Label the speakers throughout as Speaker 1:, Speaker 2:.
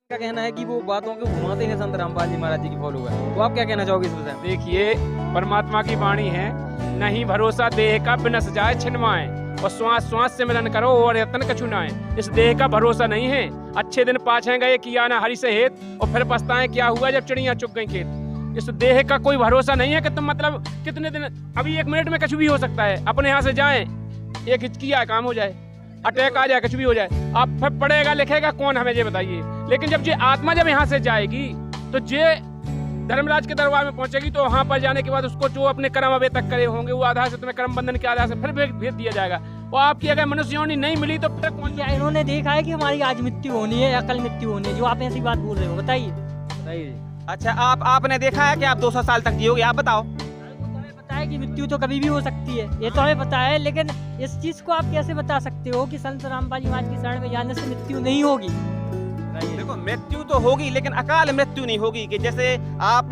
Speaker 1: का कहना है कि वो बातों को घुमाते हैं संत रामपाल जी महाराज जी की फॉलोवर। तो आप क्या कहना चाहोगे इस विषय में?
Speaker 2: देखिए, परमात्मा की वाणी है, नहीं भरोसा देह का बिनस जाए छिनवाए, और श्वास श्वास से मिलन करो और यतन कछु नाए। इस देह का भरोसा नहीं है, अच्छे दिन पाछे गए किया ना हरि से हेत, और फिर पछताएं क्या हुआ जब चिड़िया चुग गई खेत। इस देह का कोई भरोसा नहीं है कि तुम मतलब कितने दिन, अभी 1 मिनट में कुछ भी हो सकता है। अपने यहाँ से जाएं, एक हिचकिया काम हो जाए, अटैक आ जाए, कुछ भी हो जाए। आप फिर पढ़ेगा लिखेगा कौन, हमें ये बताइए। लेकिन जब ये आत्मा जब यहाँ से जाएगी तो ये धर्मराज के दरबार में पहुंचेगी, तो वहां पर जाने के बाद उसको जो अपने कर्म अभी तक करे होंगे वो आधार से तुम्हें कर्म बंधन के आधार से फिर भेज दिया जाएगा। और आपकी अगर मनुष्य योनि नहीं मिली तो फिर कौन
Speaker 3: क्या इन्होंने देखा है कि हमारी आज मृत्यु होनी है या कल मृत्यु होनी है? जो आप ऐसी बात बोल रहे हो, बताइए।
Speaker 1: अच्छा, आपने देखा है कि आप 200 साल तक जियोगे? आप बताओ।
Speaker 3: हमें पता है कि मृत्यु तो कभी भी हो सकती है, ये तो हमें पता है, लेकिन इस चीज को आप कैसे बता सकते हो कि संत रामपाल जी महाराज की शरण में जाने से मृत्यु नहीं होगी?
Speaker 1: देखो, मृत्यु तो होगी लेकिन अकाल मृत्यु नहीं होगी कि जैसे आप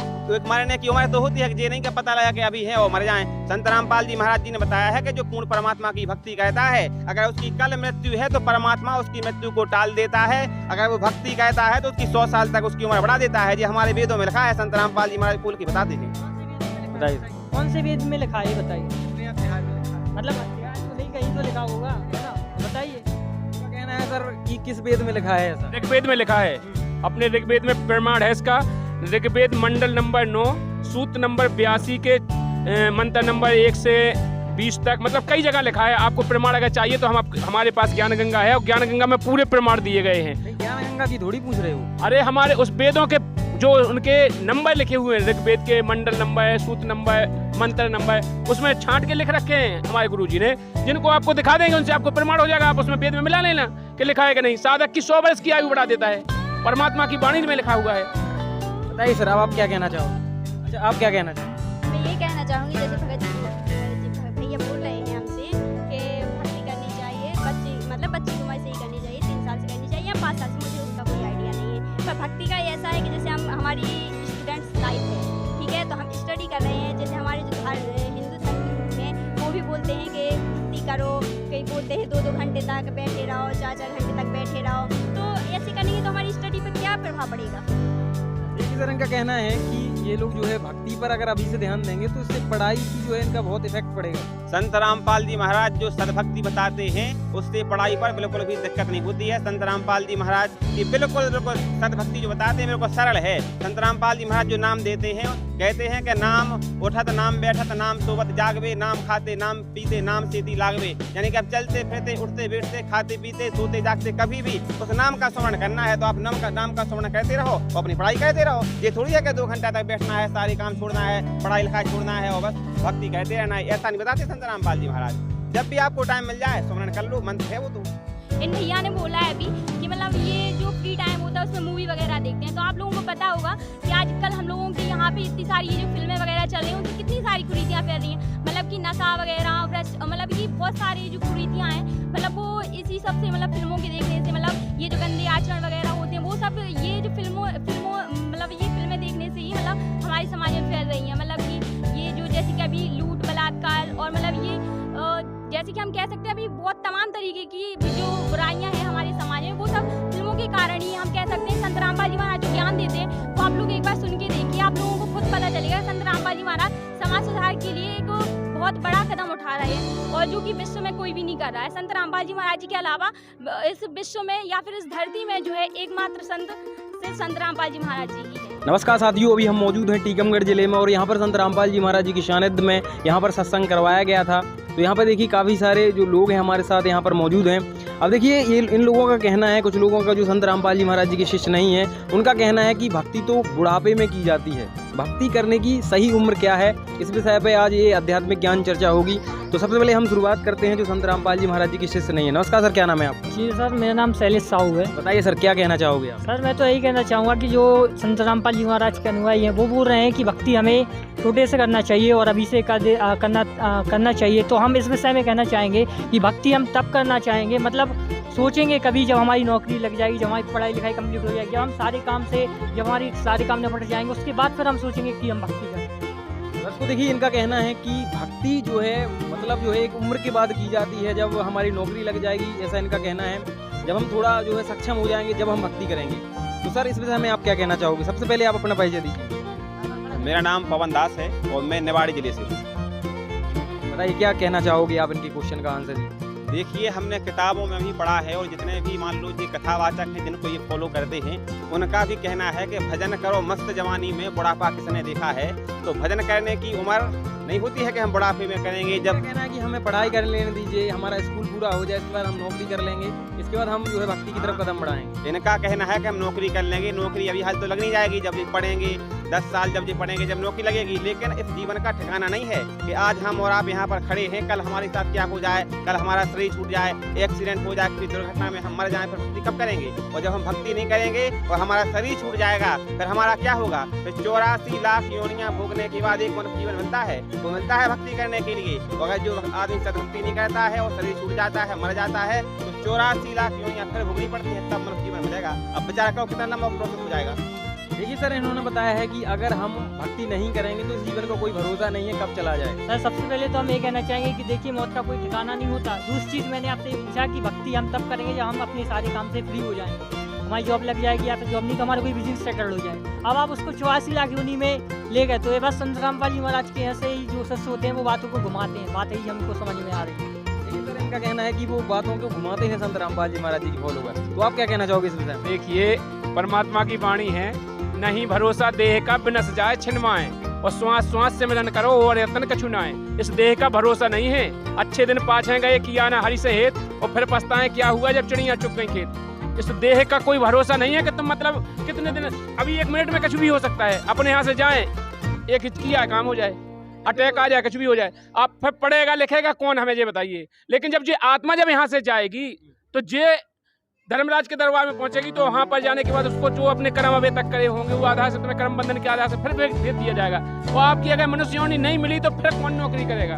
Speaker 1: मरने की उम्र तो होती है कि ये नहीं का पता लगा कि अभी है और मर जाएं। संत रामपाल जी महाराज जी ने बताया है कि जो पूर्ण परमात्मा की भक्ति कहता है, अगर उसकी कल मृत्यु है तो परमात्मा उसकी मृत्यु को टाल देता है। अगर वो भक्ति कहता है तो उसकी 100 साल तक उसकी उम्र बढ़ा देता है। ये हमारे वेदों में लिखा है। संत रामपाल जी महाराज कुल की बताते हैं। बताइए,
Speaker 3: कौन से वेद में लिखा है, बताइए। मतलब अध्याय तो नहीं, कहीं तो लिखा होगा, है ना? बताइए।
Speaker 1: कहना है सर कि किस वेद में लिखा है ऐसा?
Speaker 2: ऋग्वेद में लिखा है। अपने ऋग्वेद में प्रमाण है इसका। ऋग्वेद मंडल नंबर 9 सूत्र नंबर 82 के मंत्र नंबर 1 से 20 तक, मतलब कई जगह लिखा है। आपको प्रमाण अगर चाहिए तो हमारे पास ज्ञान गंगा है, और ज्ञान गंगा में पूरे प्रमाण दिए गए हैं।
Speaker 1: ज्ञान गंगा की थोड़ी पूछ रहे हो?
Speaker 2: अरे हमारे उस वेदों के जो उनके नंबर लिखे हुए हैं, ऋग्वेद के मंडल नंबर, सूत्र नंबर, मंत्र नंबर, उसमें छांट के लिख रखे हैं हमारे गुरुजी ने, जिनको आपको दिखा देंगे, उनसे आपको प्रमाण हो जाएगा। आप उसमें वेद में मिला लेना कि लिखा है कि नहीं। साधक की 100 वर्ष की आयु बढ़ा देता है, परमात्मा की वाणी में लिखा हुआ है।
Speaker 1: बताइए सर, अब आप क्या कहना चाहोगे? अच्छा, आप क्या कहना चाहोगे?
Speaker 4: मैं ये कहना चाहूँगी, जैसे भगत जी भैया बोल रहे हैं हमसे कि भक्ति करनी चाहिए, बच्चे की उम्र से ही करनी चाहिए, 3 साल से करनी चाहिए या 5 साल से, मुझे उसका कोई आइडिया नहीं है। पर भक्ति का ऐसा है कि जैसे हमारी स्टूडेंट्स लाइफ है, ठीक है, तो हम स्टडी कर रहे हैं। जैसे हमारे जो हिंदू धर्म हैं वो भी बोलते हैं कि भक्ति करो, कई बोलते हैं 2-2 घंटे तक बैठे रहो, 4-4 घंटे तक बैठे रहो। तो ऐसे करेंगे तो हमारी स्टडी पर क्या प्रभाव पड़ेगा?
Speaker 1: सर, इनका कहना है कि ये लोग जो है भक्ति पर अगर अभी से ध्यान देंगे तो इससे पढ़ाई की जो है इनका बहुत इफेक्ट पड़ेगा। संत रामपाल जी महाराज जो सदभक्ति बताते हैं उससे पढ़ाई पर बिल्कुल भी दिक्कत नहीं होती है। संत रामपाल जी महाराज की बिल्कुल सदभक्ति जो बताते हैं बिल्कुल सरल है। संत रामपाल जी महाराज जो नाम देते हैं, कहते हैं कि नाम उठत नाम बैठत नाम सोवत जागवे, नाम खाते नाम पीते नाम सीधी लागवे। यानी कि आप चलते फिरते उठते बैठते खाते पीते सोते जागते कभी भी उस नाम का स्मरण करना है, तो आप नाम का स्मरण करते रहो और अपनी पढ़ाई करते रहो। ये थोड़ी है कि 2 घंटा तक बैठना है, सारे काम छोड़ना है, पढ़ाई लिखाई छोड़ना है और बस भक्ति कहते रहना है। ऐसा नहीं बताते संत रामपाल जी महाराज। जब भी आपको टाइम मिल जाए स्मरण कर लो, मंत्र है वो। तो
Speaker 4: इन भैया ने बोला है अभी कि मतलब ये जो फ्री टाइम होता है उसमें मूवी वगैरह देखते हैं। तो आप लोगों को पता होगा कि आजकल हम लोगों के यहाँ पे इतनी सारी ये जो फिल्में वगैरह चल रही हैं उनकी कितनी सारी कुरीतियाँ फैल रही हैं। मतलब कि नशा वगैरह, मतलब कि बहुत सारी जो कुरीतियाँ हैं, मतलब वो इसी सब से, मतलब फिल्मों के देखने से, मतलब ये जो गंदे आचरण वगैरह होते हैं वो सब ये जो फिल्मों मतलब ये फिल्में देखने से ही मतलब हमारे समाज में फैल रही हैं। मतलब कि ये जो जैसे कि अभी लूट बलात्कार और मतलब ये जैसे कि हम कह सकते हैं अभी बहुत तमाम तरीके की जो बुराइयां हैं हमारे समाज में, वो सब फिल्मों के कारण ही हम कह सकते हैं। संत रामपाल जी महाराज जो ज्ञान देते हैं वो आप लोग एक बार सुन के देखिए, आप लोगों को खुद पता चलेगा। संत रामपाल जी महाराज समाज सुधार के लिए एक बहुत बड़ा कदम उठा रहे हैं और जो कि विश्व में कोई भी नहीं कर रहा है। संत रामपाल जी महाराज जी के अलावा इस विश्व में या फिर इस धरती में जो है एकमात्र संत सिर्फ संत रामपाल जी महाराज जी ही है।
Speaker 1: नमस्कार साथियों, अभी हम मौजूद हैं टीकमगढ़ जिले में और यहाँ पर संत रामपाल जी महाराज जी की सानिध्य में यहाँ पर सत्संग करवाया गया था। तो यहाँ पर देखिए काफ़ी सारे जो लोग हैं हमारे साथ यहाँ पर मौजूद हैं। अब देखिए ये इन लोगों का कहना है, कुछ लोगों का जो संत रामपाल जी महाराज जी के शिष्य नहीं है उनका कहना है कि भक्ति तो बुढ़ापे में की जाती है, भक्ति करने की सही उम्र क्या है, इस विषय पे आज ये आध्यात्मिक ज्ञान चर्चा होगी। तो सबसे पहले हम शुरुआत करते हैं जो संत रामपाल जी महाराज जी के शिष्य नहीं है। नमस्कार सर, क्या नाम है आपका?
Speaker 3: जी सर, मेरा नाम शैलेश साहू है।
Speaker 1: बताइए सर, क्या कहना चाहोगे आप?
Speaker 3: सर मैं तो यही कहना चाहूँगा कि जो संत रामपाल जी महाराज के अनुयायी हैं वो बोल रहे हैं कि भक्ति हमें छोटे से करना चाहिए और अभी से करना चाहिए। तो हम इस विषय में कहना चाहेंगे कि भक्ति हम तब करना चाहेंगे, मतलब सोचेंगे कभी जब हमारी नौकरी लग जाएगी, जब हमारी पढ़ाई लिखाई कंप्लीट हो जाएगी, जब हम जब हमारी सारे काम निपट जाएंगे, उसके बाद फिर हम सोचेंगे कि हम भक्ति करें।
Speaker 1: तो देखिए इनका कहना है कि भक्ति जो है मतलब जो है एक उम्र के बाद की जाती है, जब हमारी नौकरी लग जाएगी, ऐसा इनका कहना है। जब हम थोड़ा जो है सक्षम हो जाएंगे जब हम भक्ति करेंगे। तो सर इस विषय में आप क्या कहना चाहोगे? सबसे पहले आप अपना परिचय दीजिए।
Speaker 5: मेरा नाम पवन दास है और मैं निवाड़ी जिले से हूँ।
Speaker 1: बताइए क्या कहना चाहोगे आप इनके क्वेश्चन का आंसर दीजिए।
Speaker 5: देखिए, हमने किताबों में भी पढ़ा है और जितने भी मान लो जी कथावाचक हैं जिनको ये फॉलो करते हैं, उनका भी कहना है कि भजन करो मस्त जवानी में, बुढ़ापा किसने देखा है। तो भजन करने की उम्र नहीं होती है कि हम बुढ़ापे में करेंगे। जब
Speaker 1: कहना है कि हमें पढ़ाई कर लेने दीजिए, हमारा स्कूल पूरा हो जाए, इसके बाद हम नौकरी कर लेंगे, इसके बाद हम जो है भक्ति की तरफ कदम बढ़ाएंगे।
Speaker 5: इनका कहना है कि हम नौकरी कर लेंगे। नौकरी अभी हाल तो लगनी जाएगी, जब ये पढ़ेंगे 10 साल जब ये पढ़ेंगे जब नौकरी लगेगी। लेकिन इस जीवन का ठिकाना नहीं है कि आज हम और आप यहाँ पर खड़े हैं, कल हमारे साथ क्या हो जाए, कल हमारा शरीर छूट जाए, एक्सीडेंट हो जाए, किसी दुर्घटना में हम मर जाए, फिर भक्ति कब करेंगे? और जब हम भक्ति नहीं करेंगे और हमारा शरीर छूट जाएगा, फिर हमारा क्या होगा? फिर 84 लाख योनियां भोगने के बाद एक मनुष्य जीवन मिलता है, तो मिलता है भक्ति करने के लिए। अगर जो आदमी सदभक्ति नहीं करता है और शरीर छूट जाता है, मर जाता है, तो 84 लाख योनियां फिर भोगनी पड़ती है, तब मनुष्य जीवन मिलेगा। अब बेचारा कहो कितना लंबा प्रोसेस हो जाएगा।
Speaker 1: देखिए सर, इन्होंने बताया है कि अगर हम भक्ति नहीं करेंगे तो इस जीवन का कोई भरोसा नहीं है कब चला जाए।
Speaker 3: सर सबसे पहले तो हम ये कहना चाहेंगे कि देखिए मौत का कोई ठिकाना नहीं होता। दूसरी चीज़ मैंने आपसे ये पूछा कि भक्ति हम तब करेंगे जब हम अपने सारे काम से फ्री हो जाएंगे, हमारी जॉब लग जाएगी या फिर जॉब नहीं तो हमारा कोई बिजनेस सेटल हो जाए। अब आप उसको 84 लाख योनि में ले गए तो ये बस संत रामपाल जी महाराज के ऐसे ही जो सत्य होते हैं वो बातों को घुमाते हैं, बात ही हमको समझ में आ रही है।
Speaker 1: लेकिन सर इनका कहना है कि वो बातों को घुमाते हैं संत रामपाल जी महाराज जी की फॉलोवर। तो आप क्या कहना चाहोगे इस विषय में?
Speaker 2: देखिए, परमात्मा की वाणी है, नहीं भरोसा देह का बिनस जाए छिनवाए, और श्वास श्वास से मिलन करो और यतन कछु नाए। इस देह का भरोसा नहीं है, अच्छे दिन पाछे गए किया ना हरि से हेत, और फिर पछताएं क्या हुआ जब चिड़िया चुग गई खेत। इस देह का कोई भरोसा नहीं है कि तुम मतलब कितने दिन, अभी 1 मिनट में कुछ भी हो सकता है। अपने यहाँ से जाएं, एक हिचकिया काम हो जाए, अटैक आ जाए, कुछ भी हो जाए। आप फिर पढ़ेगा लिखेगा कौन, हमें ये बताइए। लेकिन जब ये आत्मा जब यहाँ से जाएगी तो ये धर्मराज के दरबार में पहुंचेगी, तो वहां पर जाने के बाद उसको जो अपने कर्म अभी तक करे होंगे वो आधार से तुम्हें कर्म बंधन के आधार से फिर भेज दिया जाएगा। और आपकी अगर मनुष्य योनि नहीं मिली तो फिर कौन नौकरी करेगा?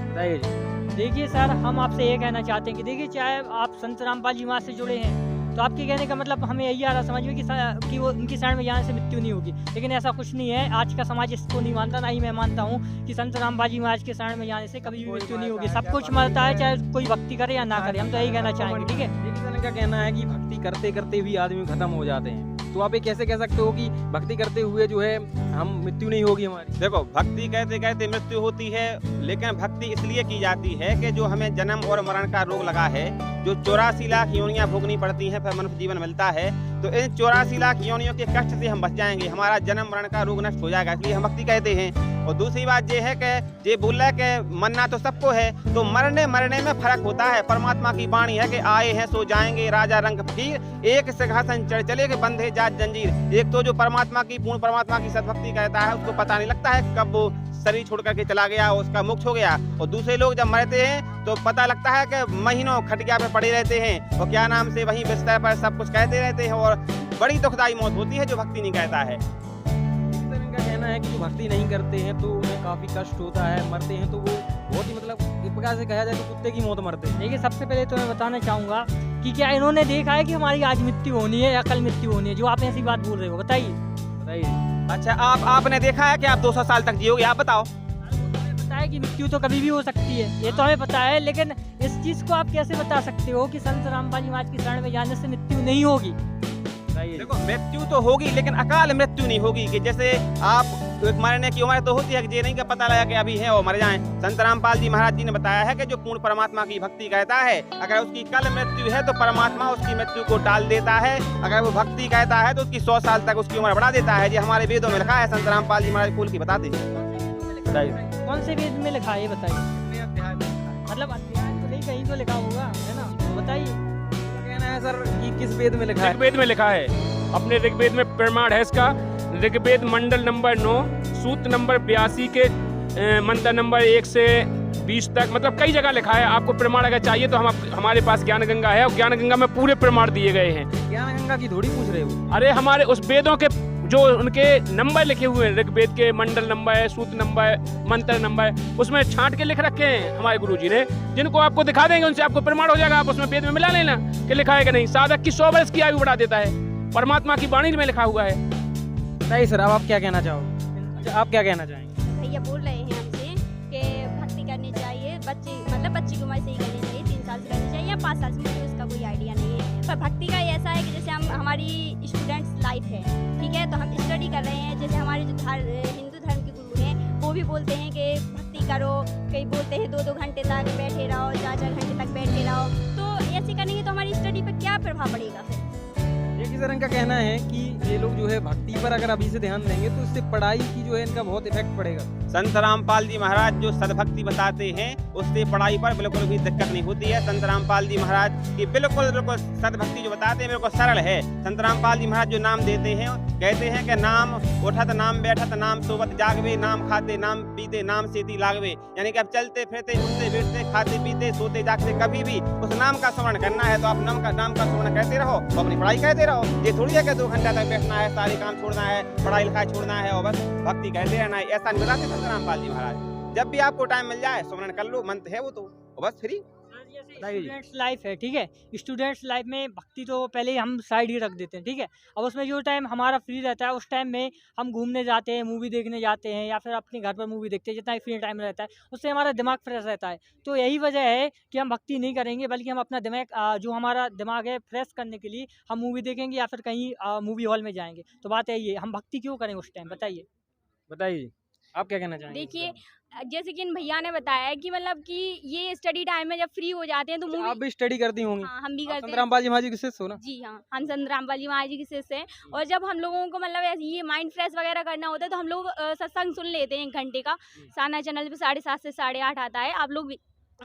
Speaker 1: बताइए जी।
Speaker 3: देखिए सर, हम आपसे ये कहना चाहते हैं कि देखिए चाहे आप संत रामपाल जी महाराज से जुड़े हैं तो आपके कहने का मतलब हमें यही आ रहा समझ में कि वो उनकी शरण में जाने से मृत्यु नहीं होगी। लेकिन ऐसा कुछ नहीं है, आज का समाज इसको नहीं मानता, ना ही मैं मानता हूँ कि संत रामपाल जी महाराज के शरण में जाने से कभी भी मृत्यु नहीं होगी। सब कुछ मरता है, चाहे कोई भक्ति करे या ना करे, हम तो यही कहना चाहेंगे। ठीक है,
Speaker 1: देखिए सर इनका कहना है कि भक्ति करते करते भी आदमी खत्म हो जाते हैं। तो आप ये कैसे कह सकते हो कि भक्ति करते हुए जो है हम मृत्यु नहीं होगी हमारी?
Speaker 5: देखो, भक्ति कहते कहते मृत्यु होती है, लेकिन भक्ति इसलिए की जाती है कि जो हमें जन्म और मरण का रोग लगा है, जो 84 लाख योनियां भोगनी पड़ती हैं, फिर मनुष्य जीवन मिलता है, तो इन 84 लाख योनियों के कष्ट से हम बच जाएंगे, हमारा जन्म मरण का रोग नष्ट हो जाएगा, इसलिए हम भक्ति कहते हैं। और दूसरी बात ये है कि ये बोल रहा है कि मरना तो सबको है, तो मरने मरने में फर्क होता है। परमात्मा की वाणी है कि आए हैं सो जाएंगे, राजा रंग फकीर, एक सिंहासन चढ़ चले के बंधे जात जंजीर। एक तो जो परमात्मा की पूर्ण परमात्मा की सदभक्ति कहता है उसको पता नहीं लगता है कब वो शरीर छोड़ करके चला गया, उसका मोक्ष हो गया। और दूसरे लोग जब मरते हैं तो पता लगता है कि महीनों खटिया पे पड़े रहते हैं और क्या नाम से वहीं बिस्तर पर सब कुछ कहते रहते हैं, और बड़ी दुखदायी मौत होती है जो भक्ति नहीं कहता है।
Speaker 1: इनका कहना है कि जो भक्ति नहीं करते हैं तो उन्हें काफी कष्ट होता है, मरते हैं तो वो बहुत ही मतलब एक प्रकार से कहा जाए तो कुत्ते की मौत मरते हैं।
Speaker 3: देखिए सबसे पहले तो मैं बताना चाहूँगा कि क्या इन्होंने देखा है कि हमारी आज मृत्यु होनी है या कल मृत्यु होनी है, जो आप ऐसी बात बोल रहे हो? बताइए।
Speaker 5: अच्छा, आपने देखा है कि आप 200 साल तक जियोगे? आप बताओ।
Speaker 3: पता है कि मृत्यु तो कभी भी हो सकती है, ये तो हमें पता है, लेकिन इस चीज को आप कैसे बता सकते हो कि संत रामपाल जी महाराज की शरण में जाने से मृत्यु नहीं होगी?
Speaker 5: देखो, मृत्यु तो होगी लेकिन अकाल मृत्यु नहीं होगी कि जैसे आप मरने की उम्र तो होती है कि ये नहीं का पता लगा कि अभी है और मर जाएं। संत रामपाल जी महाराज जी ने बताया है कि जो पूर्ण परमात्मा की भक्ति कहता है, अगर उसकी कल मृत्यु है तो परमात्मा उसकी मृत्यु को टाल देता है, अगर वो भक्ति कहता है तो उसकी 100 साल तक उसकी उम्र बढ़ा देता है। ये हमारे वेदों में लिखा है, संत रामपाल जी महाराज खोल की बताते हैं।
Speaker 3: कौन से वेद में लिखा है ये बताइए? मतलब अध्याय तो नहीं, कहीं तो लिखा होगा, है ना? बताइए।
Speaker 1: कहना है सर कि किस वेद में लिखा है?
Speaker 2: ऋग्वेद में लिखा है, अपने ऋग्वेद में प्रमाण है इसका। ऋग्वेद मंडल नंबर 9 सूत नंबर 82 के मंत्र नंबर 1 से 20 तक, मतलब कई जगह लिखा है। आपको प्रमाण अगर चाहिए तो हमारे पास ज्ञान गंगा है, और ज्ञान गंगा में पूरे प्रमाण दिए गए हैं।
Speaker 1: ज्ञान गंगा की थोड़ी पूछ रहे हो?
Speaker 2: अरे हमारे उस वेदों के जो उनके नंबर लिखे हुए हैं, ऋग्वेद के मंडल नंबर है, सूत नंबर, मंत्र नंबर, उसमें छांट के लिख रखे हैं हमारे गुरुजी ने, जिनको आपको दिखा देंगे, उनसे आपको प्रमाण हो जाएगा। आप उसमें वेद में मिला लेना कि लिखा है कि नहीं। साधक की 100 वर्ष की आयु बढ़ा देता है, परमात्मा की वाणी में लिखा हुआ है।
Speaker 1: नहीं सर, अब आप क्या कहना चाहोगे? अच्छा, आप क्या कहना चाहेंगे?
Speaker 4: भैया बोल रहे हैं हमसे कि भक्ति करनी चाहिए, बच्चे मतलब बच्ची की उम्र से ही करनी चाहिए, 3 साल से करनी चाहिए या 5 साल से, मुझे उसका कोई आइडिया नहीं है। पर भक्ति का ये ऐसा है कि जैसे हम हमारी स्टूडेंट्स लाइफ है, ठीक है, तो हम स्टडी कर रहे हैं। जैसे हमारे जो हिंदू धर्म के गुरु हैं वो भी बोलते हैं कि भक्ति करो, कई बोलते हैं 2-2 घंटे तक बैठे रहो, 4-4 घंटे तक बैठे रहो। तो ऐसे करेंगे तो हमारी स्टडी पर क्या प्रभाव पड़ेगा फिर?
Speaker 1: देखिए सर, इनका कहना है कि ये लोग जो है भक्ति पर अगर अभी से ध्यान देंगे तो इससे पढ़ाई की जो है इनका बहुत इफेक्ट पड़ेगा।
Speaker 5: संत रामपाल जी महाराज जो सदभक्ति बताते हैं उससे पढ़ाई पर बिल्कुल भी दिक्कत नहीं होती है। संत रामपाल जी महाराज की बिल्कुल सदभक्ति जो बताते हैं बिल्कुल सरल है। संत रामपाल जी महाराज जो नाम देते हैं, कहते हैं कि नाम उठत नाम बैठत नाम सोवत जागवे, नाम खाते नाम पीते नाम सेती लागवे, यानी कि अब चलते फिरते उठते बैठते खाते पीते सोते जागते कभी भी उस नाम का स्मरण करना है तो आप नाम का स्मरण करते रहो और अपनी पढ़ाई करते रहो। ये थोड़ी है कि 2 घंटा तक बैठना है, सारे काम छोड़ना है, पढ़ाई लिखाई छोड़ना है और बस भक्ति करते रहना है, ऐसा नहीं बताते संत रामपाल जी महाराज। जब भी आपको टाइम मिल जाए स्मरण कर लो, मंत्र है वो तो बस फ्री।
Speaker 3: स्टूडेंट्स लाइफ है, ठीक है, स्टूडेंट्स लाइफ में भक्ति तो पहले ही हम साइड ही रख देते हैं, ठीक है। अब उसमें जो टाइम हमारा फ्री रहता है उस टाइम में हम घूमने जाते हैं, मूवी देखने जाते हैं या फिर अपने घर पर मूवी देखते हैं, जितना फ्री टाइम रहता है उससे हमारा दिमाग फ्रेश रहता है। तो यही वजह है कि हम भक्ति नहीं करेंगे, बल्कि हम अपना दिमाग जो हमारा दिमाग है फ्रेश करने के लिए हम मूवी देखेंगे या फिर कहीं मूवी हॉल में जाएंगे। तो बात यही है, हम भक्ति क्यों करें उस टाइम, बताइए आप क्या कहना चाहेंगे?
Speaker 4: देखिए, जैसे कि इन भैया ने बताया कि मतलब कि ये स्टडी टाइम में जब फ्री हो जाते हैं तो
Speaker 1: अच्छा,
Speaker 4: मूवी।
Speaker 1: आप भी स्टडी करती होंगी?
Speaker 4: हाँ, हम भी
Speaker 1: आप
Speaker 4: करते
Speaker 1: संत
Speaker 4: हैं।
Speaker 1: रामपाल जी महाराज जी के शिष्य हो ना?
Speaker 4: जी हाँ, हम संत रामपाल जी महाराज जी के शिष्य हैं। और जब हम लोगों को मतलब ऐसे ये माइंड फ्रेश वगैरह करना होता है तो हम लोग सत्संग सुन लेते हैं 1 घंटे का। साना चैनल पे 7:30 से 8:30 आता है।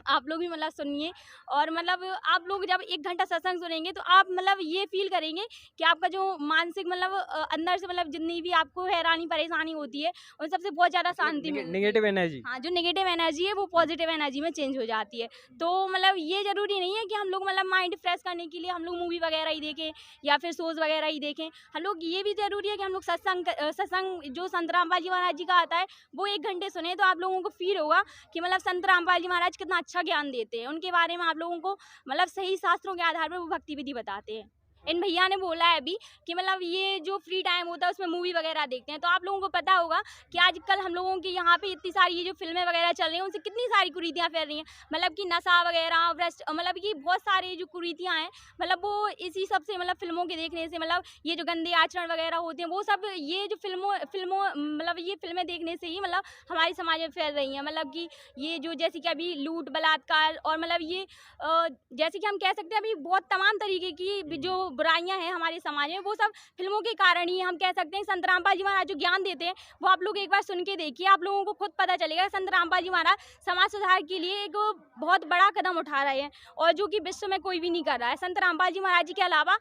Speaker 4: आप लोग भी मतलब सुनिए। और मतलब आप लोग जब 1 घंटा सत्संग सुनेंगे तो आप मतलब ये फील करेंगे कि आपका जो मानसिक मतलब अंदर से मतलब जितनी भी आपको हैरानी परेशानी होती है उन सबसे बहुत ज़्यादा शांति मिलती है।
Speaker 1: नेगेटिव एनर्जी,
Speaker 4: हाँ, जो नेगेटिव एनर्जी है वो पॉजिटिव एनर्जी में चेंज हो जाती है। तो मतलब ये ज़रूरी नहीं है कि हम लोग मतलब माइंड फ्रेश करने के लिए हम लोग मूवी वगैरह ही देखें या फिर शोज़ वगैरह ही देखें। हम लोग ये भी ज़रूरी है कि हम लोग सत्संग जो संत रामपाल जी महाराज जी का आता है वो 1 घंटे सुने तो आप लोगों को फील होगा कि मतलब संत रामपाल जी महाराज कितना अच्छा ज्ञान देते हैं। उनके बारे में आप लोगों को मतलब सही शास्त्रों के आधार पर वो भक्ति विधि बताते हैं। इन भैया ने बोला है अभी कि मतलब ये जो फ्री टाइम होता है उसमें मूवी वगैरह देखते हैं। तो आप लोगों को पता होगा कि आजकल हम लोगों के यहाँ पे इतनी सारी ये जो फिल्में वगैरह चल रही हैं उनसे कितनी सारी कुरीतियाँ फैल रही हैं। मतलब कि नशा वगैरह भ्रष्ट मतलब कि बहुत सारे जो कुरीतियाँ हैं मतलब वो इसी सब से मतलब फिल्मों के देखने से मतलब ये जो गंदे आचरण वगैरह होते हैं वो सब ये जो फिल्मों मतलब ये फिल्में देखने से ही मतलब हमारे समाज में फैल रही हैं। मतलब कि ये जो जैसे कि अभी लूट बलात्कार और मतलब ये जैसे कि हम कह सकते हैं अभी बहुत तमाम तरीके की जो बुराइयां हैं हमारे समाज में वो सब फिल्मों के कारण ही हम कह सकते हैं। संत रामपाल जी महाराज जो ज्ञान देते हैं वो आप लोग एक बार सुन के देखिए, आप लोगों को खुद पता चलेगा। संत रामपाल जी महाराज समाज सुधार के लिए एक बहुत बड़ा कदम उठा रहे हैं और जो कि विश्व में कोई भी नहीं कर रहा है। संत रामपाल जी महाराज जी के अलावा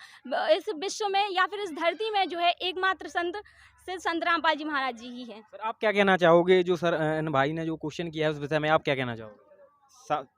Speaker 4: इस विश्व में या फिर इस धरती में जो है एकमात्र संत सिर्फ संत रामपाल जी महाराज जी ही हैं।
Speaker 1: सर आप क्या कहना चाहोगे? जो सर इन भाई ने जो क्वेश्चन किया है उस विषय में आप क्या कहना चाहोगे?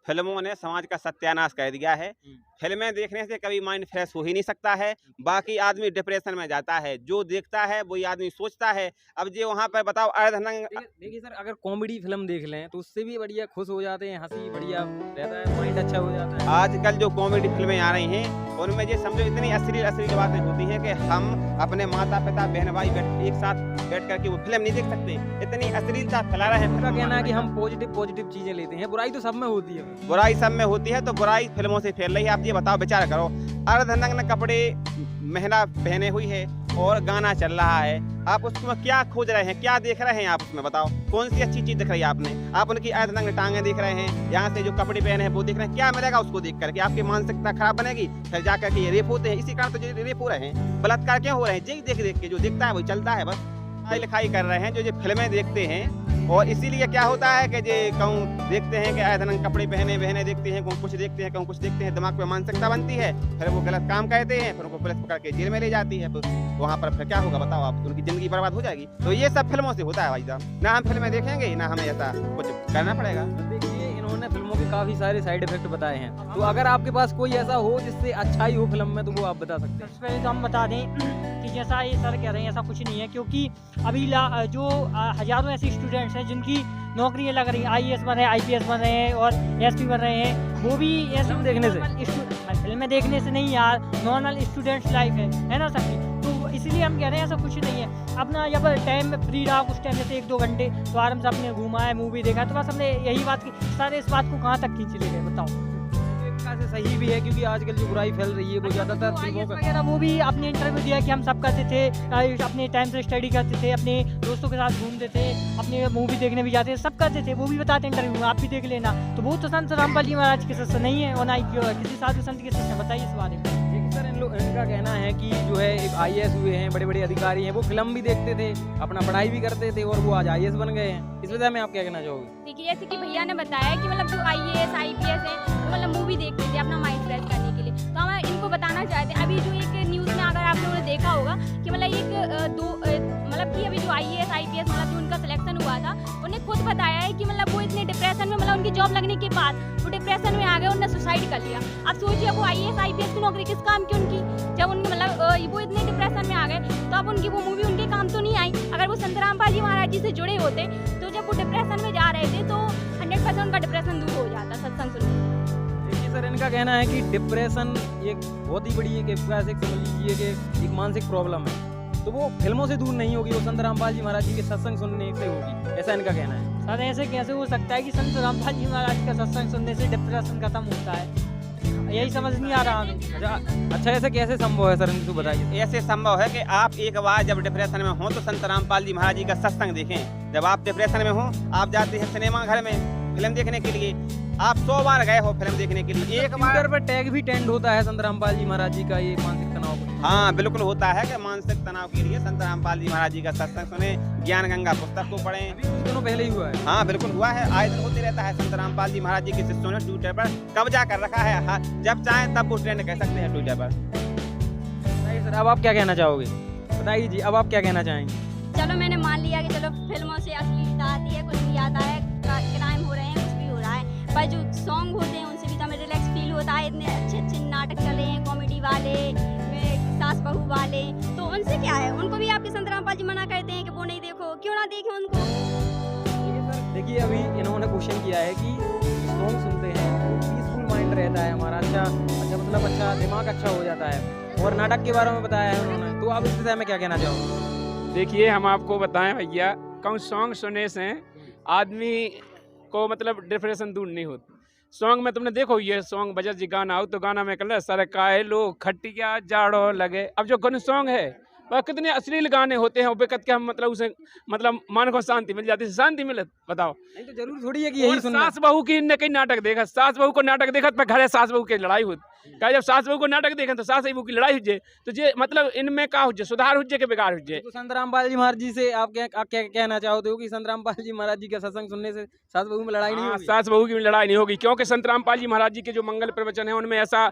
Speaker 5: फिल्मों ने समाज का सत्यानाश कर दिया है। फिल्में देखने से कभी माइंड फ्रेश हो ही नहीं सकता है, बाकी आदमी डिप्रेशन में जाता है। जो देखता है वही आदमी सोचता है। अब जो वहाँ पर बताओ अर्धनंग।
Speaker 1: देखिए सर, अगर कॉमेडी फिल्म देख लें तो उससे भी बढ़िया खुश हो जाते हैं, हंसी बढ़िया रहता है, माइंड अच्छा हो जाता है।
Speaker 5: आजकल जो कॉमेडी फिल्में आ रही हैं उनमें ये समझो इतनी अश्लील बातें होती हैं कि हम अपने माता पिता बहन भाई एक साथ बैठ करके वो फिल्म नहीं देख सकते। इतनी अश्लीलता फैला रहे हैं।
Speaker 1: उनका कहना है कि हम पॉजिटिव चीजें लेते हैं, बुराई तो सब में होती है।
Speaker 5: बुराई सब में होती है तो बुराई फिल्मों से फैल रही है। आप ये बताओ, विचार करो, अर्धनग्न कपड़े महिला पहने हुई है और गाना चल रहा है, आप उसमें क्या खोज रहे हैं, क्या देख रहे हैं आप उसमें? बताओ कौन सी अच्छी चीज दिख रही है आपने? आप उनकी अर्धनग्न टांगे देख रहे हैं, यहाँ से जो कपड़े पहने हैं वो देख रहे हैं, क्या मिलेगा उसको देख करके? आपकी मानसिकता खराब बनेगी, फिर जाकर के ये रेप होते हैं। इसी कारण तो जो रेप हो रहे हैं, बलात्कार क्यों हो रहे हैं? यही देख के जो दिखता है वही चलता है। बस पढ़ाई लिखाई कर रहे हैं जो फिल्में देखते हैं और इसीलिए क्या होता है कि जे कहूँ देखते हैं कि अर्धनग्न कपड़े पहने बहने देखते हैं, कहूँ कुछ देखते हैं, कहूँ कुछ देखते हैं, दिमाग पे मानसिकता बनती है, फिर वो गलत काम कहते हैं, फिर उनको पुलिस पकड़ के जेल में ले जाती है। तो वहाँ पर फिर क्या होगा बताओ आप? उनकी जिंदगी बर्बाद हो जाएगी। तो ये सब फिल्मों से होता है भाई साहब। ना हम फिल्में देखेंगे ना हमें ऐसा कुछ करना पड़ेगा।
Speaker 1: देखिए इन्होंने फिल्मों के काफी सारे साइड इफेक्ट बताए हैं, तो अगर आपके पास कोई ऐसा हो जिससे अच्छा ही हो फिल्म में तो वो आप बता सकते हैं।
Speaker 3: सबसे पहले तो हम बता दें कि जैसा ये सर कह रहे हैं ऐसा कुछ नहीं है, क्योंकि अभी जो हज़ारों ऐसे स्टूडेंट्स हैं जिनकी नौकरियाँ लग रही हैं, IAS बन रहे हैं, IPS बन रहे हैं और SP बन रहे हैं, वो भी ये
Speaker 1: फिल्म देखने से,
Speaker 3: फिल्में देखने से नहीं यार, नॉर्मल स्टूडेंट्स लाइफ है ना सर। तो इसलिए हम कह रहे हैं ऐसा कुछ नहीं है। अपना जब टाइम में फ्री रहा कुछ टाइम जैसे 1-2 घंटे तो आराम से आपने घूमा है, मूवी देखा, तो बस हमने यही बात की। सारे इस बात को कहाँ तक खींच ले गए बताओ?
Speaker 1: तरह से सही भी है, क्योंकि आजकल जो बुराई फैल रही है वो ज़्यादातर फिल्मों का।
Speaker 3: वगैरह वो भी अपने इंटरव्यू दिया कि हम सब करते थे, अपने टाइम से स्टडी करते थे, अपने दोस्तों के साथ घूमते थे, अपने मूवी देखने भी जाते थे, सब करते थे, वो भी बताते इंटरव्यू में, आप भी देख लेना। तो वो तो संत रामपाल जी महाराज के सच नहीं है, और ना ही किसी साधु संत के सच है। बताइए इस बारे में।
Speaker 1: देखिए सर, इनका कहना है कि जो है एक IAS हुए हैं, बड़े बड़े अधिकारी हैं, वो फिल्म भी देखते थे, अपना पढ़ाई भी करते थे, और वो आज IAS बन गए हैं। इस वजह में आप क्या कहना चाहोगे?
Speaker 4: देखिए जैसे कि भैया ने बताया कि मतलब जो IAS IPS है वो मतलब मूवी देखते थे अपना माइंड फ्रेश करने के लिए। तो हम इनको बताना चाहते हैं, अभी जो एक न्यूज़ में अगर आप लोगों ने देखा होगा कि मतलब मतलब कि अभी जो IAS IPS मतलब जो उनका सिलेक्शन हुआ था, उन्हें खुद बताया है कि मतलब वो इतने डिप्रेशन में, मतलब उनकी जॉब लगने के बाद वो डिप्रेशन में आ गए, उन्होंने सुसाइड कर लिया। अब सोचिए वो IAS IPS की नौकरी किस काम की उनकी, जब उनके मतलब वो इतने डिप्रेशन में आ गए, तो अब उनकी वो मूवी उनके काम तो नहीं आई। अगर वो संत रामपाल जी महाराज जी से जुड़े होते तो जब वो डिप्रेशन में जा रहे थे तो 100% उनका डिप्रेशन दूर हो जाता सत्संग सुनने।
Speaker 1: देखिए सर, इनका कहना है कि डिप्रेशन एक बहुत ही बड़ी एक समझ लीजिए कि एक मानसिक प्रॉब्लम है, तो वो फिल्मों से दूर नहीं होगी, वो संत रामपाल जी महाराज जी के सत्संग सुनने से होगी, ऐसा इनका कहना है।
Speaker 3: सर ऐसे कैसे हो सकता है कि संत रामपाल जी महाराज का सत्संग सुनने से डिप्रेशन खत्म होता है? यही समझ नहीं आ रहा हमें।
Speaker 1: अच्छा, ऐसे कैसे संभव है सर, इनको बताइए।
Speaker 5: ऐसे संभव है कि आप एक बार जब डिप्रेशन में हो तो संत रामपाल जी महाराज जी का सत्संग देखें। जब आप डिप्रेशन में हो, आप जाते हैं सिनेमा घर में फिल्म देखने के लिए, आप 100 बार गए हो फिल्म देखने के लिए, एक बार
Speaker 1: ट्विटर पर टैग भी ट्रेंड होता है संत रामपाल जी महाराज जी का ये मानसिक तनाव।
Speaker 5: हाँ बिल्कुल होता है कि मानसिक तनाव के लिए संत रामपाल जी महाराज जी का सत्संग सुने, ज्ञान गंगा पुस्तक को पढ़ें।
Speaker 1: अभी कुछ दिनों पहले ही हुआ है।
Speaker 5: हाँ बिल्कुल हुआ है, आए दिन होते रहता है। संत रामपाल जी महाराज जी के शिष्यों ने ट्विटर पर कब्जा कर रखा है। हाँ, जब चाहें तब वो ट्रेंड कह सकते हैं ट्विटर पर।
Speaker 1: बताइए सर, अब आप क्या कहना चाहोगे? बताइए जी, अब आप क्या कहना चाहेंगे?
Speaker 4: चलो मैंने मान लिया कि चलो फिल्मों से अश्लीलता आती है, कुछ भी आता है, क्राइम हो रहे हैं, कुछ भी हो रहा है, पर जो सॉन्ग होते हैं उनसे भी तो हमें रिलैक्स फील होता है। इतने अच्छे अच्छे नाटक चले हैं, कॉमेडी वाले, सास बहू वाले, तो उनसे क्या है, उनको भी आपके संत रामपाल जी मना करते हैं कि वो नहीं देखो, क्यों ना देखें उनको।
Speaker 1: देखिए अभी इन्होंने क्वेश्चन किया है कि सॉन्ग सुनते हैं तो पीसफुल माइंड रहता है हमारा, अच्छा दिमाग अच्छा हो जाता है, और नाटक के बारे में बताया है उन्होंने, तो आप इस विषय में क्या कहना चाहोगे?
Speaker 2: देखिए हम आपको बताएं भैया, कौन सॉन्ग सुनने से आदमी को मतलब डिप्रेशन दूर नहीं होता। सॉन्ग में तुमने देखो, ये सॉन्ग बजा जी गाना हो तो गाना में कल सरकाए लो खटिया जाड़ो लगे। अब जो कौन सॉन्ग है वह कितने अश्लील गाने होते हैं, बेकत के हम मतलब उसे मतलब मन को शांति मिल जाती है। शांति मिले बताओ?
Speaker 1: नहीं तो जरूर थोड़ी है कि यही सुनना।
Speaker 2: सास बहू की ने कई नाटक देखा, सास बहू को नाटक देखा तो घर है सास बहू की लड़ाई हुई। क्या जब सास बहू को नाटक देखा तो सास बहू की लड़ाई हुई, तो जे मतलब इनमें का हुई, सुधार हुई के बेकार हुई।
Speaker 1: तो संत रामपाल जी महाराज जी से आप क्या कहना चाहते हो कि संत रामपाल जी महाराज जी का सत्संग सुनने से सास बहू में लड़ाई नहीं होगी?
Speaker 2: सास बहू की लड़ाई नहीं होगी, क्योंकि संत रामपाल जी महाराज जी के जो मंगल प्रवचन है उनमें ऐसा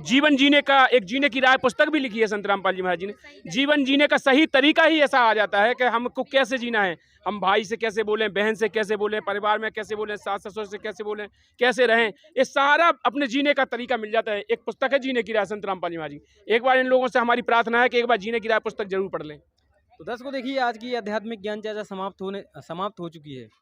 Speaker 2: जीवन जीने का, एक जीने की राय पुस्तक भी लिखी है संत रामपाल जी महाराज जी ने। जीवन जीने का सही तरीका ही ऐसा आ जाता है कि हमको कैसे जीना है, हम भाई से कैसे बोलें, बहन से कैसे बोलें, परिवार में कैसे बोलें, सास ससुर से कैसे बोलें, कैसे रहें, ये सारा अपने जीने का तरीका मिल जाता है। एक पुस्तक है जीने की राय संत रामपाल जी महाराज जी। एक बार इन लोगों से हमारी प्रार्थना है कि एक बार जीने की राय पुस्तक जरूर पढ़ लें।
Speaker 1: तो दर्शकों देखिए, आज की आध्यात्मिक ज्ञान चर्चा समाप्त हो चुकी है।